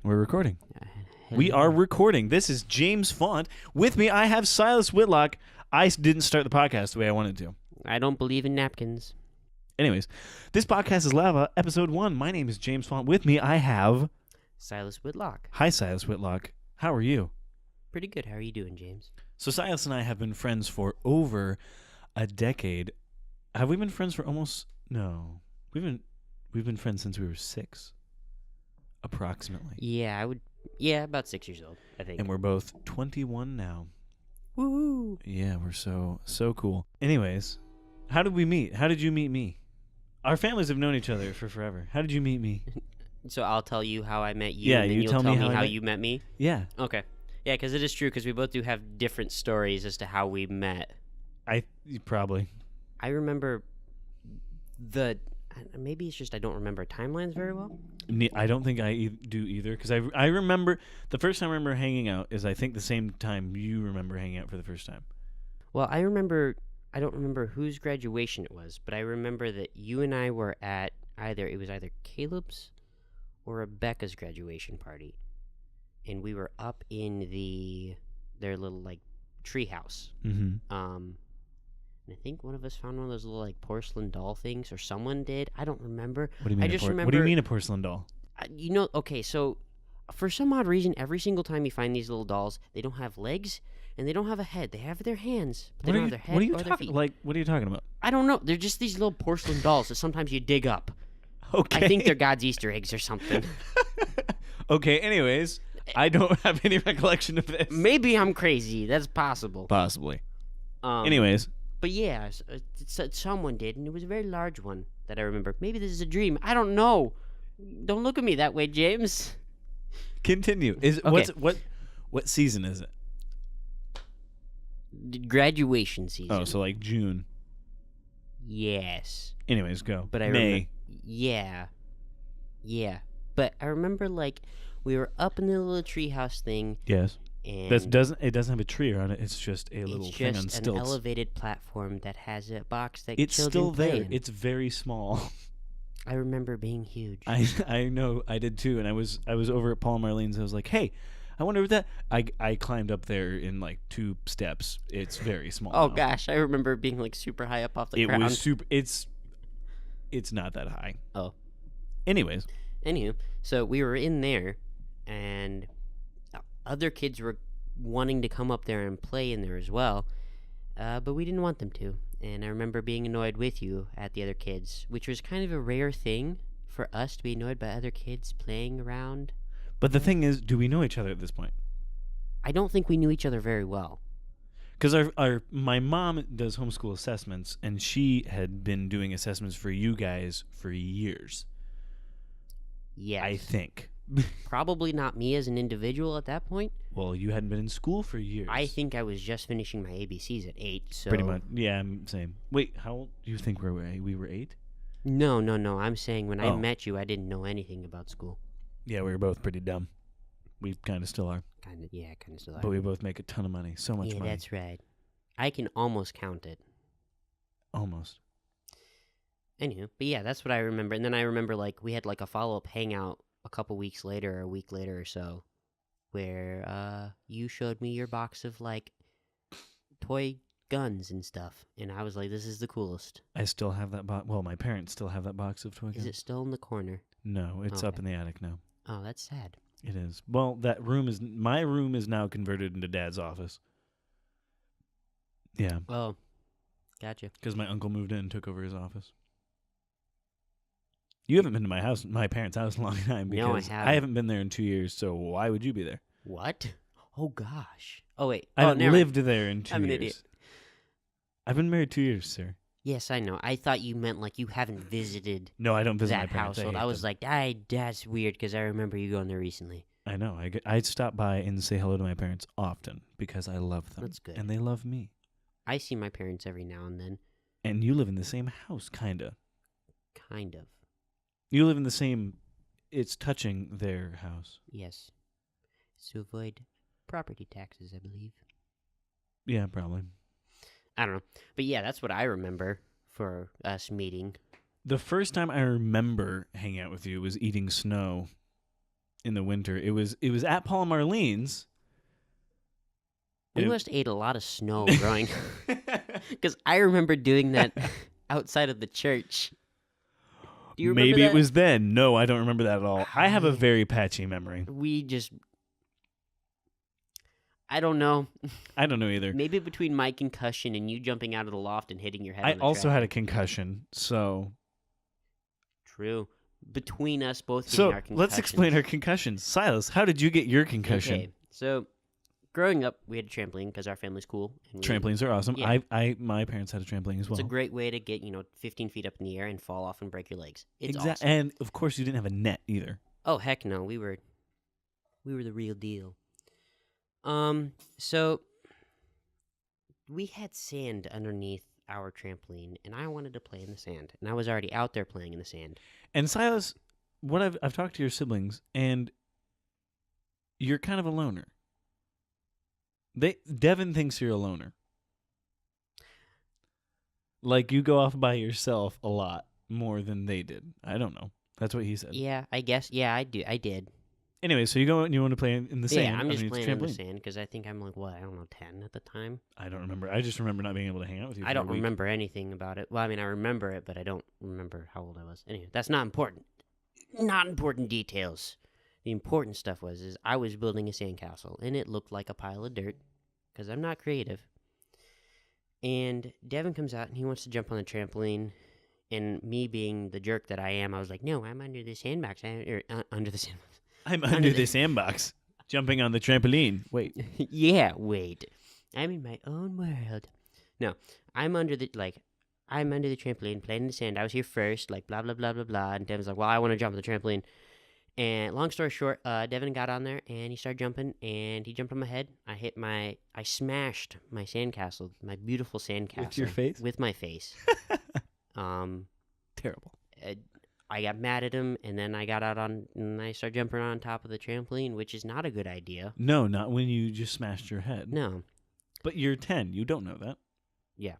We're recording. Hello. We are recording. This is James Font. With me, I have Silas Whitlock. I didn't start the podcast the way I wanted to. I don't believe in napkins. Anyways, this podcast is Lava, Episode 1. My name is James Font. With me, I have... Silas Whitlock. Hi, Silas Whitlock. How are you? Pretty good. How are you doing, James? So Silas and I have been friends for over a decade. Have we been friends for almost... No. We've been friends since we were 6. Approximately. Yeah, about 6 years old, I think. And we're both 21 now. Woo! Yeah, we're so cool. Anyways, how did we meet? How did you meet me? Our families have known each other for forever. How did you meet me? So I'll tell you how I met you, Yeah, and then you you'll tell tell me me how I how met- you met me? Yeah, Okay. Yeah, because it is true, because we both do have different stories as to how we met. probably. I remember maybe it's just I don't remember timelines very well. I don't think I do either, because I remember the first time I remember hanging out is I think the same time you remember hanging out for the first time. Well, I don't remember whose graduation it was, but I remember that you and I were at either Caleb's or Rebecca's graduation party. And we were up in their little like tree house. Mm-hmm. And I think one of us found one of those little like porcelain doll things, or someone did. I don't remember. What do you mean? What do you mean a porcelain doll? Okay, so for some odd reason, every single time you find these little dolls, they don't have legs and they don't have a head. They have their hands, but they don't have their head or their feet. What are you talking about? I don't know. They're just these little porcelain dolls that sometimes you dig up. Okay. I think they're God's Easter eggs or something. Okay. Anyways, I don't have any recollection of this. Maybe I'm crazy. That's possible. Possibly. Um, Anyways, But yeah, someone did, and it was a very large one that I remember. Maybe this is a dream. I don't know. Don't look at me that way, James. continue. Okay. What season is it? Graduation season. Oh, so like June. Yes. Anyways, go. But I May. Yeah. But I remember like we were up in the little treehouse thing. Yes. And It doesn't have a tree on it. It's just a little thing on it's just stilts. an elevated platform that has a box that It's children still play there. in. It's very small. I remember being huge. I know. I did too. And I was over at Paul and Marlene's. I was like, hey, I wonder what that. I climbed up there in like 2 steps. It's very small. Oh now. gosh, I remember being like super high up off the It ground. was super. It's not that high. Oh. Anyways, Anywho, so we were in there, and other kids were wanting to come up there and play in there as well, but we didn't want them to. And I remember being annoyed with you at the other kids, which was kind of a rare thing for us to be annoyed by other kids playing around. but the thing is, do we know each other at this point? I don't think we knew each other very well. Because my mom does homeschool assessments, and she had been doing assessments for you guys for years. Yes. I think. Probably not me as an individual at that point. Well, you hadn't been in school for years. I think I was just finishing my ABCs at 8, so... Pretty much. Yeah, same. Wait, how old do you think we were? We were 8? No. I'm saying when I Oh. met you, I didn't know anything about school. Yeah, we were both pretty dumb. We kind of still are. Kind of still are. But we both make a ton of money. So much Yeah, money. that's right. I can almost count it. Almost. Anywho, but yeah, that's what I remember. And then I remember, like, we had, like, a follow-up hangout a couple weeks later, or a week later or so, where you showed me your box of, like, toy guns and stuff. And I was like, this is the coolest. I still have that box. Well, my parents still have that box of toy guns. Is it still in the corner? No, it's up Okay. in the attic now. Oh, that's sad. It is. Well, my room is now converted into Dad's office. Yeah, Oh, gotcha. because my uncle moved in and took over his office. You haven't been to my parents' house in a long time, No, I because haven't. I haven't been there in 2 years, so why would you be there? What? Oh, gosh. Oh, wait. I haven't lived there in 2 I'm an years. idiot. I've been married 2 years, sir. Yes, I know. I thought you meant, like, you haven't visited No, I don't visit my that parents. household. hate I was them. like, that's weird, because I remember you going there recently. I know. I stop by and say hello to my parents often because I love them. That's good. And they love me. I see my parents every now and then. And you live in the same house, kinda. Kind of. You live in the same. It's touching their house. Yes. It's to avoid property taxes, I believe. Yeah, probably. I don't know. But yeah, that's what I remember for us meeting. The first time I remember hanging out with you was eating snow in the winter. It was at Paul and Marlene's. We It- must ate a lot of snow growing because I remember doing that outside of the church. Do you remember Maybe that? it was then. No, I don't remember that at all. I have a Man. very patchy memory. I don't know. I don't know either. Maybe between my concussion and you jumping out of the loft and hitting your head I on the also track. had a concussion, so True. Between us both getting so our concussions. let's explain our concussions. Silas, how did you get your concussion? Okay, so growing up, we had a trampoline because our family's cool. And Trampolines are awesome. Yeah. My parents had a trampoline as well. It's a great way to get 15 feet up in the air and fall off and break your legs. It's Exactly. awesome. And of course, you didn't have a net either. Oh heck no, we were the real deal. So we had sand underneath our trampoline, and I wanted to play in the sand, and I was already out there playing in the sand. And Silas, what I've talked to your siblings, and you're kind of a loner. Devin thinks you're a loner. Like you go off by yourself a lot more than they did. I don't know. That's what he said. Yeah, I guess. Yeah, I did. Anyway, so you go and you want to play in the sand. Yeah, I'm just underneath playing in the trampoline. sand because I think I'm like, what, I don't know, 10 at the time. I don't remember. I just remember not being able to hang out with you. I don't remember anything about it. Well, I mean, I remember it, but I don't remember how old I was. Anyway, that's not important. Not important details. The important stuff is I was building a sandcastle, and it looked like a pile of dirt because I'm not creative. And Devin comes out, and he wants to jump on the trampoline. And me being the jerk that I am, I was like, no, I'm under the sandbox. Under the sandbox. I'm under the sandbox, jumping on the trampoline. Wait. Yeah, wait. I'm in my own world. No, I'm under the trampoline, playing in the sand. I was here first, like, blah, blah, blah, blah, blah. And Devin's like, well, I want to jump on the trampoline. And long story short, Devin got on there, and he started jumping, and he jumped on my head. I smashed my sandcastle, my beautiful sandcastle. With your face? With my face. Terrible. I got mad at him, and then I got out and I started jumping on top of the trampoline, which is not a good idea. No, not when you just smashed your head. No. But you're 10. You don't know that. Yeah.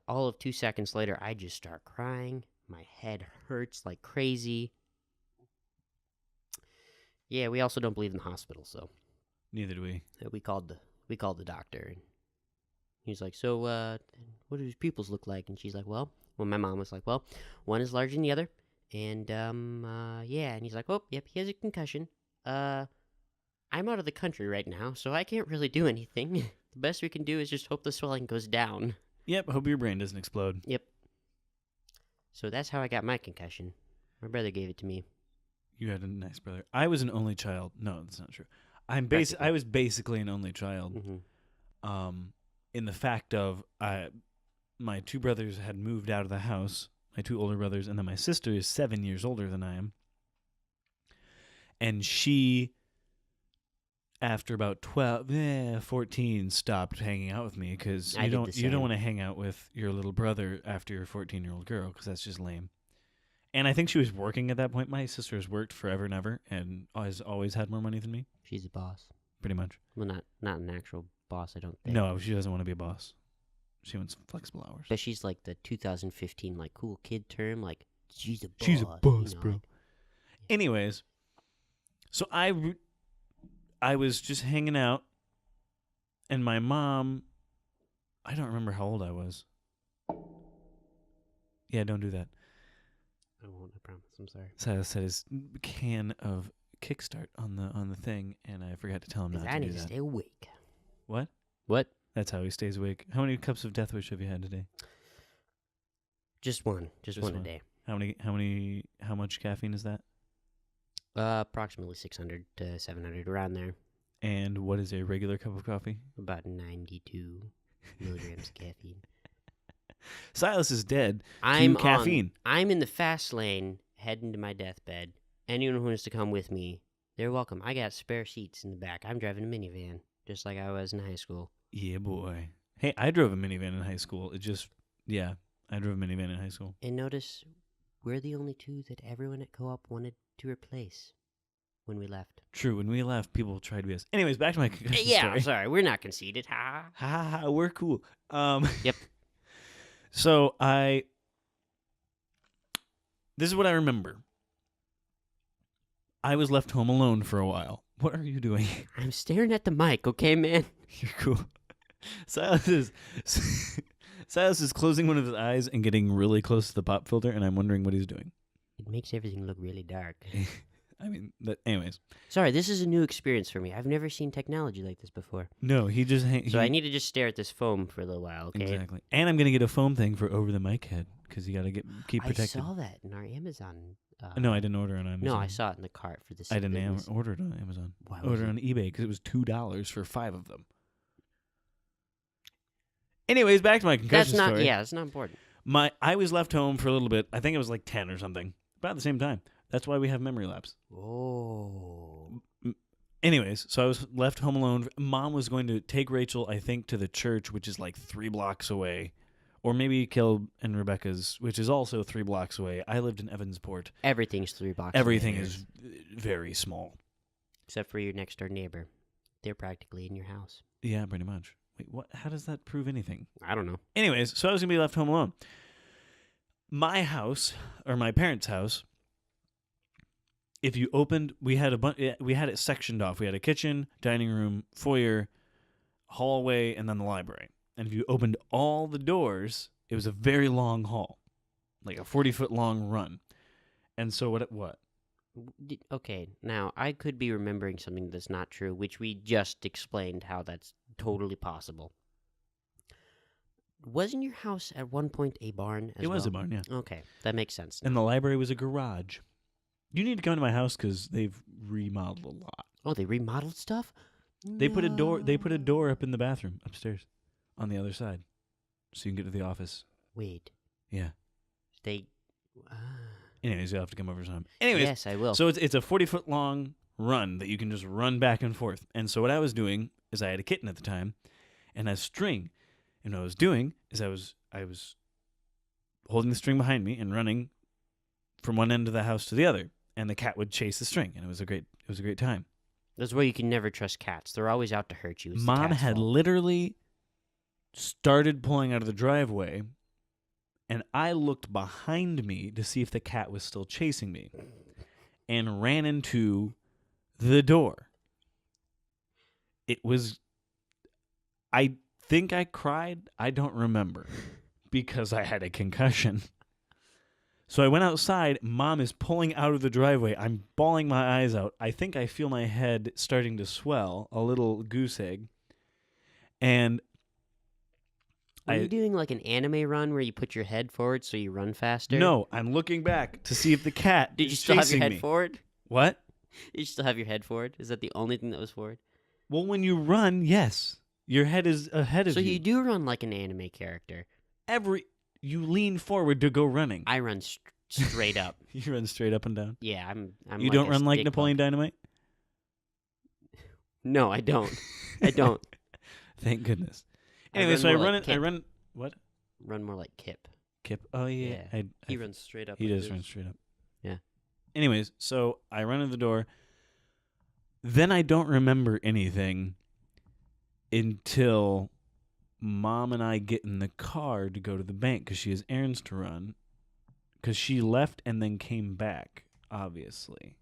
All of 2 seconds later, I just start crying. My head hurts like crazy. Yeah, we also don't believe in the hospital, so Neither do we. we called the doctor, and he's like, so what do his pupils look like? And she's like, well, my mom was like, well, one is larger than the other, and yeah, and he's like, oh, yep, he has a concussion. I'm out of the country right now, so I can't really do anything. The best we can do is just hope the swelling goes down. Yep, hope your brain doesn't explode. Yep. So that's how I got my concussion. My brother gave it to me. You had a nice brother. I was an only child. No, that's not true. I was basically an only child. Mm-hmm. In the fact of my two brothers had moved out of the house, my two older brothers, and then my sister is 7 years older than I am. And she, after about 14, stopped hanging out with me because you don't want to hang out with your little brother after your 14-year-old girl because that's just lame. And I think she was working at that point. My sister has worked forever and ever and has always had more money than me. She's a boss. Pretty much. Well, not an actual boss, I don't think. No, she doesn't want to be a boss. She wants flexible hours. But she's like the 2015 like cool kid term. Like she's a boss. She's a boss, bro. Like, Anyways, so I was just hanging out, and my mom, I don't remember how old I was. Yeah, don't do that. I won't. I promise. I'm sorry. Silas set his can of Kickstart on the thing, and I forgot to tell him not I to need do to that. stay awake. What? What? That's how he stays awake. How many cups of Death Wish have you had today? Just one. Just one a day. How much caffeine is that? Approximately 600 to 700, around there. And what is a regular cup of coffee? About 92 milligrams of caffeine. Silas is dead. I'm caffeine. I'm in the fast lane, heading to my deathbed. Anyone who wants to come with me, they're welcome. I got spare seats in the back. I'm driving a minivan, just like I was in high school. Yeah, boy. Hey, I drove a minivan in high school. I drove a minivan in high school. And notice, we're the only two that everyone at co-op wanted to replace when we left. True, when we left, people tried to be us. Anyways, back to my concussion Yeah, story. sorry, we're not conceited. Ha. Ha ha, we're cool. Yep. So this is what I remember. I was left home alone for a while. What are you doing? I'm staring at the mic, okay, man? You're cool. Silas is Silas is closing one of his eyes and getting really close to the pop filter, and I'm wondering what he's doing. It makes everything look really dark. I mean, anyways. Sorry, this is a new experience for me. I've never seen technology like this before. No, he just So I need to just stare at this foam for a little while, okay? Exactly. And I'm gonna get a foam thing for over the mic head because you gotta keep I protected. saw that in our Amazon. No, I didn't order it on Amazon. No, I saw it in the cart for this. I didn't order it on Amazon. Why I was ordered it? it on eBay because it was $2 for 5 of them. Anyways, back to my concussion story. Yeah, that's not important. I was left home for a little bit. I think it was like 10 or something, about the same time. That's why we have memory lapse. Oh. Anyways, so I was left home alone. Mom was going to take Rachel, I think, to the church, which is like 3 blocks away. Or maybe Caleb and Rebecca's, which is also 3 blocks away. I lived in Evansport. Everything's 3 blocks. Everything away. is very small. Except for your next door neighbor. They're practically in your house. Yeah, pretty much. Wait, what? How does that prove anything? I don't know. Anyways, so I was going to be left home alone. My house, or my parents' house, if you opened, we had it sectioned off. We had a kitchen, dining room, foyer, hallway, and then the library. And if you opened all the doors, it was a very long hall, like a 40-foot long run. And so what? Okay, now I could be remembering something that's not true, which we just explained how that's totally possible. Wasn't your house at one point a barn as well? It was a barn, yeah. Okay, that makes sense. And the library was a garage. You need to come to my house because they've remodeled a lot. Oh, they remodeled stuff? They put a door up in the bathroom upstairs on the other side so you can get to the office. Wait. Yeah. They... Anyways, you'll have to come over sometime. Anyways, yes, I will. So it's a 40-foot long run that you can just run back and forth. And so what I was doing is I had a kitten at the time and a string. And what I was doing is I was holding the string behind me and running from one end of the house to the other. And the cat would chase the string, and it was a great time. That's why you can never trust cats. They're always out to hurt you. It's the Mom cat's had fault. literally started pulling out of the driveway, and I looked behind me to see if the cat was still chasing me, and ran into the door. I think I cried. I don't remember because I had a concussion. So I went outside. Mom is pulling out of the driveway. I'm bawling my eyes out. I think I feel my head starting to swell, a little goose egg. And Are you doing like an anime run where you put your head forward so you run faster? No, I'm looking back to see if the cat Did you is still have your chasing head me. forward? What? Did you still have your head forward? Is that the only thing that was forward? Well, when you run, yes. Your head is ahead of So you. you do run like an anime character. You lean forward to go running. I run straight up. You run straight up and down. Yeah, I'm You like don't a run like stick Napoleon bug. Dynamite? No, I don't. I don't. Thank goodness. I Anyway, run so I more run like it. I Kip. run what? Run more like Kip. Kip. Oh yeah. He runs straight up. He like does this. run straight up. Yeah. Anyways, so I run to the door. Then I don't remember anything until Mom and I get in the car to go to the bank because she has errands to run. Because she left and then came back, obviously.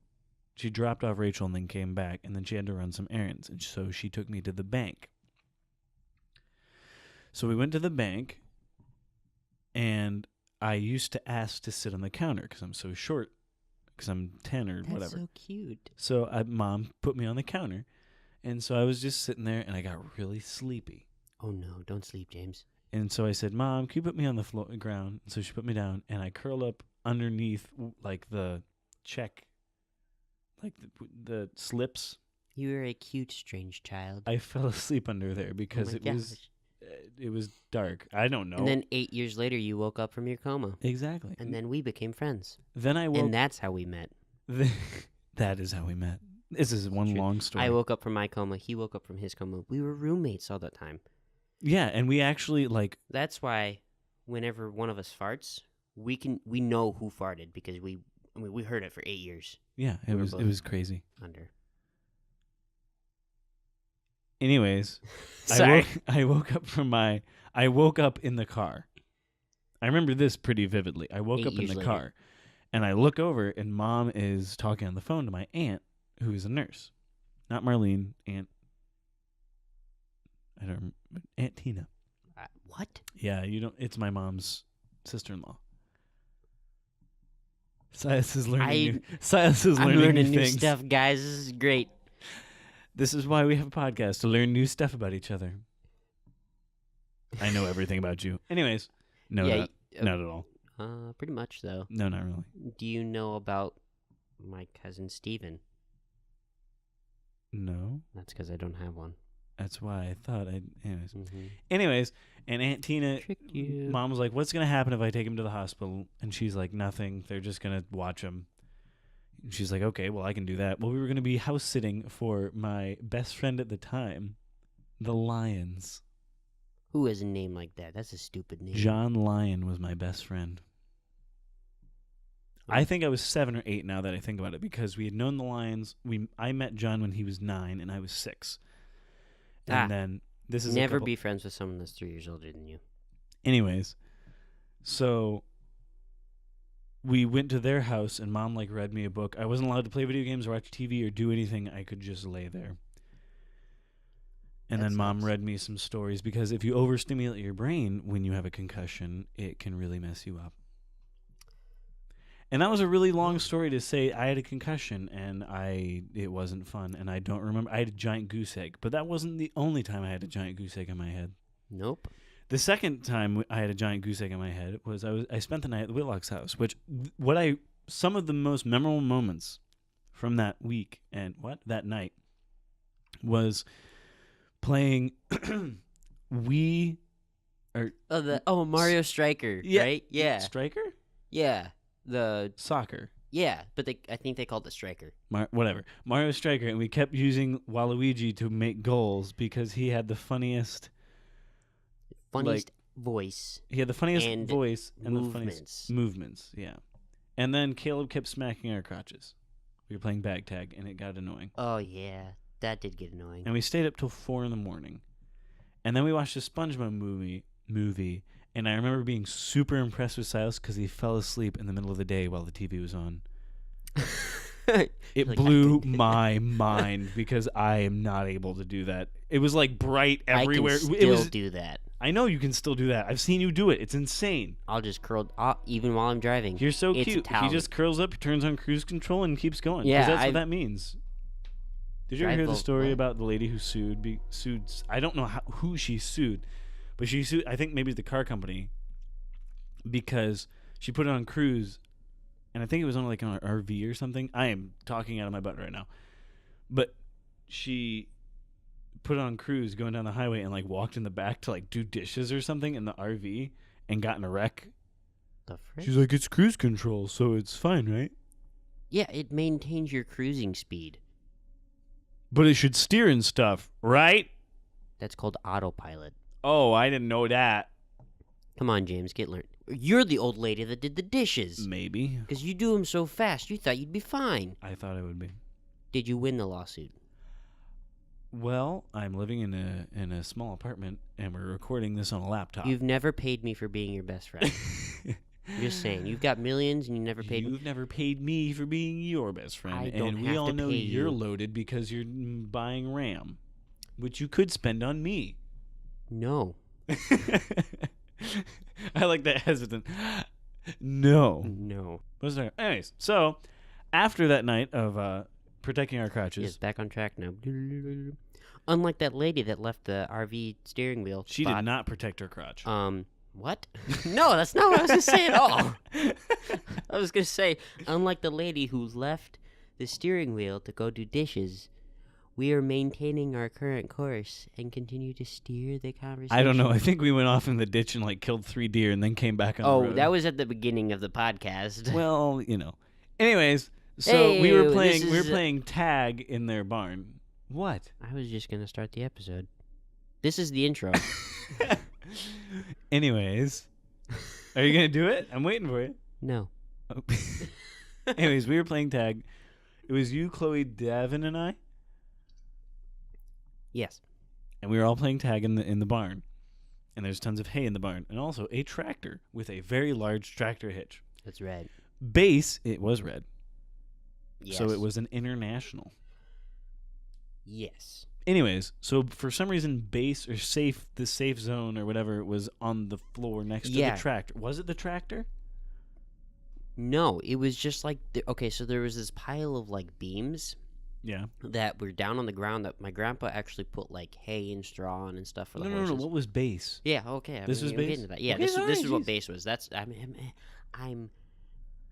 She dropped off Rachel and then came back, and then she had to run some errands. And so she took me to the bank. So we went to the bank, and I used to ask to sit on the counter because I'm so short, because I'm 10 or That's whatever. so cute. So Mom put me on the counter, and so I was just sitting there, and I got really sleepy. Oh no, don't sleep, James. And so I said, Mom, can you put me on the ground? And so she put me down, and I curled up underneath, like the check, like the slips. You are a cute, strange child. I fell asleep under there because Oh my it was dark. I don't know. And then 8 years later, you woke up from your coma. Exactly. And then we became friends. Then I woke. And that's how we met. That is how we met. This is one True. long story. I woke up from my coma. He woke up from his coma. We were roommates all the time. Yeah, and we actually That's why whenever one of us farts, we know who farted because we heard it for 8 years. Yeah, it was crazy. Under. Anyways, Sorry. I woke up in the car. I remember this pretty vividly. I woke 8 up in years the later. car, And I look over, and Mom is talking on the phone to my aunt, who is a nurse. Not Marlene, Aunt. I don't remember. Aunt Tina. What? Yeah, you don't. It's my mom's sister-in-law. Silas is learning I'm learning new new things. stuff, guys. This is great. This is why we have a podcast, to learn new stuff about each other. I know everything about you. Anyways, no, Yeah, not at all. Pretty much, though. No, not really. Do you know about my cousin Steven? No, That's because I don't have one. that's why I thought I. Mm-hmm. Anyways, and Aunt Tina, Tricked you. Mom was like, "What's gonna happen if I take him to the hospital?" And she's like, "Nothing. They're just gonna watch him." And she's like, "Okay, well, I can do that." Well, we were gonna be house sitting for my best friend at the time, the Lyons. Who has a name like that? That's a stupid name. John Lyon was my best friend. I think I was 7 or 8 now that I think about it, because we had known the Lyons. I met John when he was 9 and I was 6. And then this is Never be friends with someone that's 3 years older than you. Anyways, so we went to their house, and Mom read me a book. I wasn't allowed to play video games or watch TV or do anything. I could just lay there. And then Mom read me some stories, because if you overstimulate your brain when you have a concussion, it can really mess you up. And that was a really long story to say I had a concussion, and it wasn't fun, and I don't remember. I had a giant goose egg, but that wasn't the only time I had a giant goose egg in my head. Nope. The second time I had a giant goose egg in my head was I spent the night at the Whitlock's house, which some of the most memorable moments from that week and that night was playing Mario Striker, Yeah. right? Yeah. Striker? Yeah. Soccer. Yeah, but I think they called it Striker. Whatever. Mario Striker, and we kept using Waluigi to make goals because he had the funniest Voice. He had the funniest And voice and the movements. funniest movements, yeah. And then Caleb kept smacking our crotches. We were playing bag tag, and it got annoying. Oh, yeah. That did get annoying. And we stayed up till 4 a.m. And then we watched a SpongeBob movie, and I remember being super impressed with Silas because he fell asleep in the middle of the day while the TV was on. It blew my mind, because I am not able to do that. It was bright everywhere. I can still do that. I know you can still do that. I've seen you do it. It's insane. I'll just curl even while I'm driving. You're so It's cute. He talent. just curls up, turns on cruise control, and keeps going. 'Cause Yeah, that's what that means. Did you ever hear the story about the lady who sued? I don't know who she sued, but she sued, I think maybe the car company, because she put it on cruise, and I think it was on on an RV or something. I am talking out of my butt right now. But she put it on cruise going down the highway and walked in the back to do dishes or something in the RV and got in a wreck. The frick? She's like, it's cruise control, so it's fine, right? Yeah, it maintains your cruising speed. But it should steer and stuff, right? That's called autopilot. Oh, I didn't know that. Come on, James, get learned. You're the old lady that did the dishes. Maybe. Because you do them so fast, you thought you'd be fine. I thought I would be. Did you win the lawsuit? Well, I'm living in a small apartment, and we're recording this on a laptop. You've never paid me for being your best friend. I'm just saying, you've got millions and you never paid me. You've never paid me for being your best friend, I don't and we have all to know pay you're you. loaded because you're buying RAM, which you could spend on me. No. I like that hesitant. No. No. Anyways, so after that night of protecting our crotches, Yes, back on track now. Unlike that lady that left the RV steering wheel she spot. did not protect her crotch. What? No, that's not what I was going to say at all. I was going to say, unlike the lady who left the steering wheel to go do dishes, we are maintaining our current course and continue to steer the conversation. I don't know. I think we went off in the ditch and killed 3 deer and then came back on the road. That was at the beginning of the podcast. Well, Anyways, so Hey, we were this playing tag in their barn. What? I was just going to start the episode. This is the intro. Anyways, are you gonna do it? I'm waiting for you. No. Oh. Anyways, we were playing tag. It was you, Chloe, Devin, and I, Yes. and we were all playing tag in the barn. And there's tons of hay in the barn, and also a tractor with a very large tractor hitch. That's right. Base, it was red. Yes. So it was an international. Yes. Anyways, so for some reason, base or the safe zone or whatever was on the floor next to the tractor. Was it the tractor? No, it was just like okay. So there was this pile of like beams. Yeah. That were down on the ground that my grandpa actually put like hay and straw on and stuff for the horses. No. What was base? Yeah. Okay. This was base. Into that. Yeah. Okay, this is what base was. That's I'm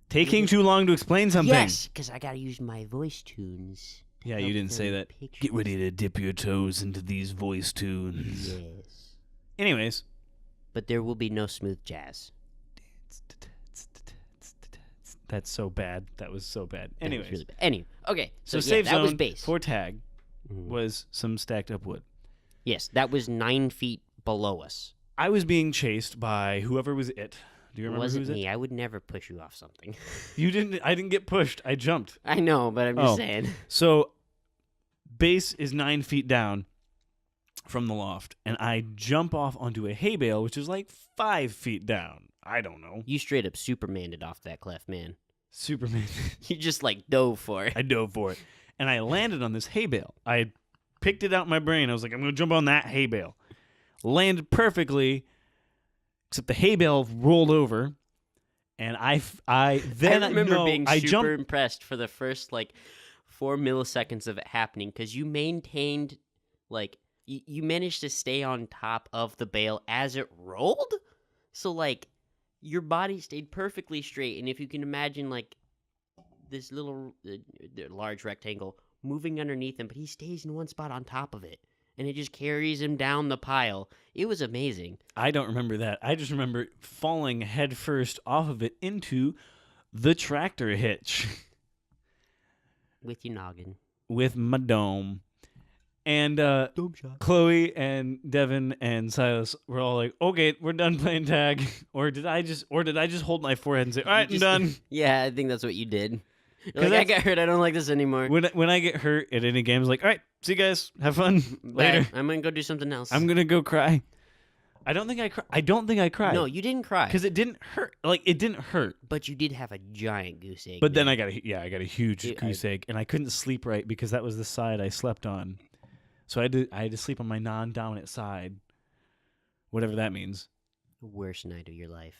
taking too long to explain something. Yes, because I gotta use my voice tunes. Yeah, you didn't say that. Pictures. Get ready to dip your toes into these voice tunes. Yes. Anyways. But there will be no smooth jazz. That's so bad. That was so bad. Anyways. Really bad. Anyway, okay. So safe that zone was base. for tag was some stacked up wood. Yes, that was 9 feet below us. I was being chased by whoever was it. Do you remember who was me. it? I would never push you off something. You didn't. I didn't get pushed. I jumped. I know, but I'm just saying. So, base is 9 feet down from the loft, and I jump off onto a hay bale, which is like 5 feet down. I don't know. You straight up Supermaned off that cliff, man. Superman. You just like dove for it. I dove for it, and I landed on this hay bale. I had picked it out in my brain. I was like, I'm going to jump on that hay bale. Landed perfectly, except the hay bale rolled over, and I remember being super jumped. impressed for the first like 4 milliseconds of it happening because you maintained like you managed to stay on top of the bale as it rolled. So like your body stayed perfectly straight, and if you can imagine like this little large rectangle moving underneath him, but he stays in one spot on top of it. And it just carries him down the pile. It was amazing. I don't remember that. I just remember falling headfirst off of it into the tractor hitch. With your noggin. With my dome. And Dome shot. Chloe and Devin and Silas were all like, okay, we're done playing tag. Or did I just hold my forehead and say, all right, I'm done? Yeah, I think that's what you did. Like, I got hurt. I don't like this anymore. When I get hurt at any game, I was like, all right, see you guys. Have fun. Later. Bye. I'm going to go do something else. I'm going to go cry. I don't think I cried. No, you didn't cry. Because it didn't hurt. Like, it didn't hurt. But you did have a giant goose egg. But then I got a huge goose egg. And I couldn't sleep right because that was the side I slept on. So I had to sleep on my non-dominant side. Whatever that means. Worst night of your life.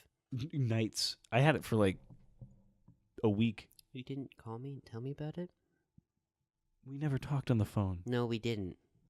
Nights. I had it for like a week. You didn't call me and tell me about it? We never talked on the phone. No, we didn't.